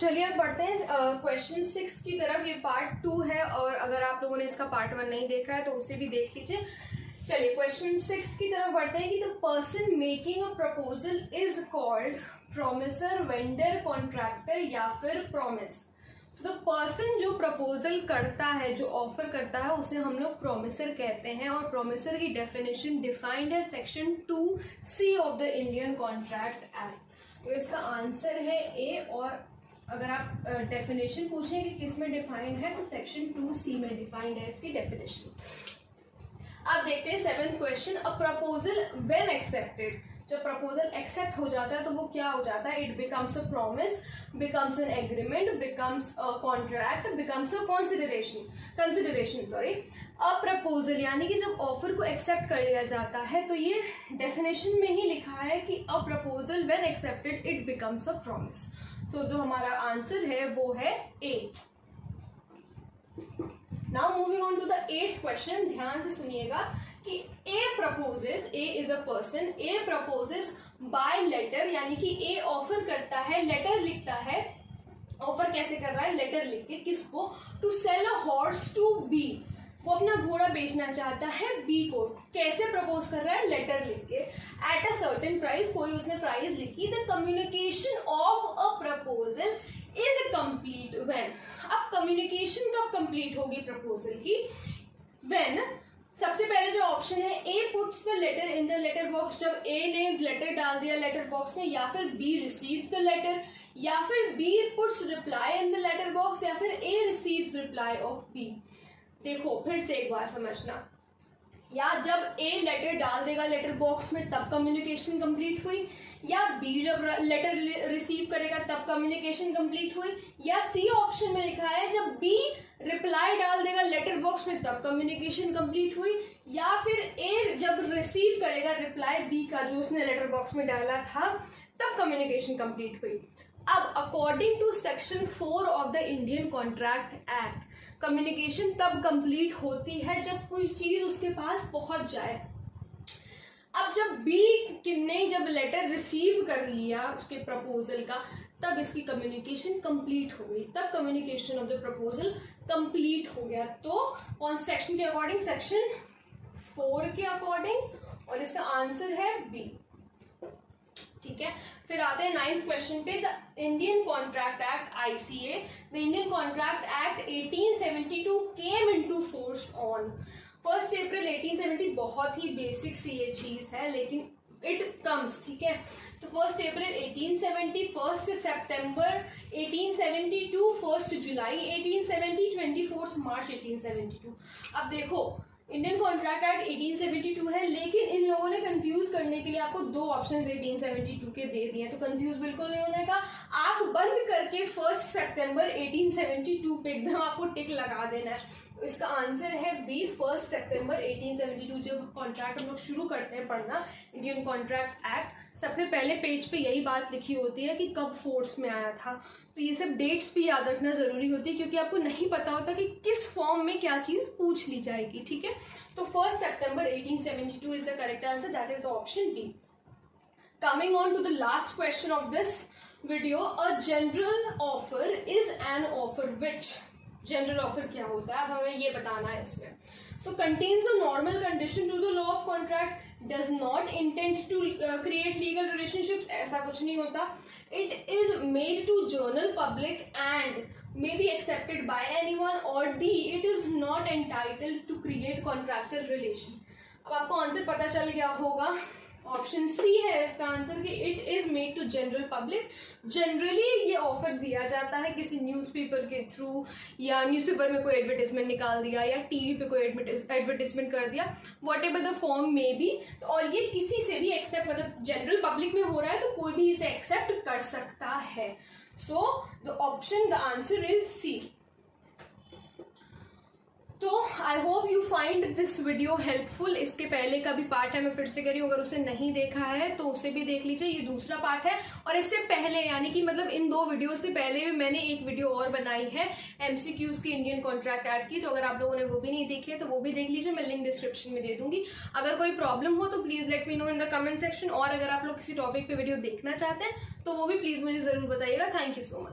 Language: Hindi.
चलिए अब बढ़ते हैं क्वेश्चन 6 की तरफ। ये पार्ट 2 है और अगर आप लोगों ने इसका पार्ट 1 नहीं देखा है तो उसे भी देख लीजिए। चलिए क्वेश्चन 6 की तरफ बढ़ते हैं कि the person making a proposal is called promisor, vendor, contractor या फिर प्रॉमिस। तो पर्सन जो प्रपोजल करता है, जो ऑफर करता है, उसे हम लोग प्रोमिसर कहते हैं। और प्रोमिसर की डेफिनेशन डिफाइंड है section 2C of the Indian contract act. तो इसका आंसर है ए। और अगर आप डेफिनेशन पूछें कि किस में डिफाइंड है तो सेक्शन 2C में डिफाइंड है इसकी डेफिनेशन। अब देखते हैं 7th question. A proposal when accepted, जब प्रपोजल एक्सेप्ट हो जाता है तो वो क्या हो जाता है? It becomes a promise, becomes an agreement, becomes a contract, becomes a consideration sorry. A proposal यानी कि जब ऑफर को एक्सेप्ट कर लिया जाता है तो ये डेफिनेशन में ही लिखा है कि a proposal when accepted it becomes a promise. तो जो हमारा आंसर है वो है A. Now moving on to the 8th question. ध्यान से सुनिएगा कि A proposes, A is a person, A proposes by letter, यानी कि ए ऑफर करता है, लेटर लिखता है। ऑफर कैसे कर रहा है? लेटर लिख के। किसको? To sell a horse to B, वो अपना घोड़ा बेचना चाहता है बी को। कैसे प्रपोज कर रहा है? लेटर लिख के। एट अ सर्टेन प्राइस, कोई उसने प्राइस लिखी। The communication of a proposal is complete when. अब कम्युनिकेशन कब कंप्लीट होगी प्रपोजल की? व्हेन, सबसे पहले जो ऑप्शन है A puts the letter in the letter box, जब ए ने लेटर डाल दिया लेटर बॉक्स में, या फिर बी रिसीव्स द लेटर, या फिर B puts reply in the letter box, या फिर A receives reply of B. देखो फिर से एक बार समझना, या जब ए लेटर डाल देगा लेटर बॉक्स में तब कम्युनिकेशन कंप्लीट हुई, या बी जब लेटर रिसीव करेगा तब कम्युनिकेशन कंप्लीट हुई, या सी ऑप्शन में लिखा है जब बी रिप्लाई डाल देगा लेटर बॉक्स में तब कम्युनिकेशन कंप्लीट हुई, या फिर ए जब रिसीव करेगा रिप्लाई बी का जो उसने लेटर बॉक्स में डाला था तब कम्युनिकेशन कंप्लीट हुई। अब according to section 4 of the Indian contract act, communication तब कंप्लीट होती है जब कोई चीज उसके पास पहुंच जाए। अब जब बी ने जब लेटर रिसीव कर लिया उसके प्रपोजल का, तब इसकी कम्युनिकेशन कंप्लीट हो गई, तब communication of the proposal complete हो गया। तो कौन सेक्शन के अकॉर्डिंग? सेक्शन 4 के अकॉर्डिंग, और इसका आंसर है बी। ठीक है, फिर आते हैं 9th क्वेश्चन पे। The Indian contract act ICA, the Indian contract act 1872 came into force on 1 अप्रैल 1870। बहुत ही बेसिक सी ये चीज है लेकिन इट कम्स, ठीक है। तो 1 अप्रैल 1870, 1 सितंबर 1872, 1 जुलाई 1870, 24 मार्च 1872। अब देखो इंडियन कॉन्ट्रैक्ट एक्ट 1872 है, लेकिन इन लोगों ने कंफ्यूज करने के लिए आपको 2 ऑप्शंस 1872 के दे दिए, तो कंफ्यूज बिल्कुल नहीं होने का। आंख बंद करके 1 सितंबर 1872 पे एकदम आपको टिक लगा देना है। तो इसका आंसर है बी, 1 सितंबर 1872। जब कॉन्ट्रैक्ट हम लोग शुरू करते हैं पढ़ना इंडियन कॉन्ट्रैक्ट एक्ट, सबसे पहले पेज पे यही बात लिखी होती है कि कब फोर्स में आया था। तो ये सब डेट्स भी याद रखना जरूरी होती है क्योंकि आपको नहीं पता होता कि किस फॉर्म में क्या चीज पूछ ली जाएगी। ठीक है, तो 1 सितंबर 1872 is the correct answer, that is the option B. Coming on to the last question of this video. A general offer is an offer which, general offer क्या होता है अब हमें ये बताना है इसमें। So contains the normal condition to the law of contract, does not intend to create legal relationships, ऐसा कुछ नहीं होता। It is made to general public and may be accepted by anyone, or D, it is not entitled to create contractual relation। अब आपको आंसर पता चल गया होगा, ऑप्शन सी है इसका आंसर कि it is made to general public. Generally ये ऑफर दिया जाता है किसी न्यूज़पेपर के थ्रू, या न्यूज़पेपर में कोई एडवर्टाइजमेंट निकाल दिया, या टीवी पे कोई एडवर्टाइजमेंट कर दिया, वॉट एवर द फॉर्म में भी। और ये किसी से भी एक्सेप्ट, मतलब जनरल पब्लिक में हो रहा है तो कोई भी इसे एक्सेप्ट कर सकता है। So the option, the answer is C. तो I hope you find this video helpful. इसके पहले का भी पार्ट है, मैं फिर से कह रही हूँ, अगर उसे नहीं देखा है तो उसे भी देख लीजिए, ये दूसरा पार्ट है। और इससे पहले यानी कि मतलब इन 2 वीडियो से पहले भी मैंने एक वीडियो और बनाई है MCQs की इंडियन कॉन्ट्रैक्ट एक्ट की, तो अगर आप लोगों ने वो भी नहीं देखी है तो वो भी देख लीजिए, मैं लिंक डिस्क्रिप्शन में दे दूंगी। अगर कोई प्रॉब्लम हो तो please let me know in the comment section, और अगर आप लोग किसी टॉपिक पे वीडियो देखना चाहते हैं तो वो भी प्लीज मुझे जरूर बताइएगा। Thank you so much.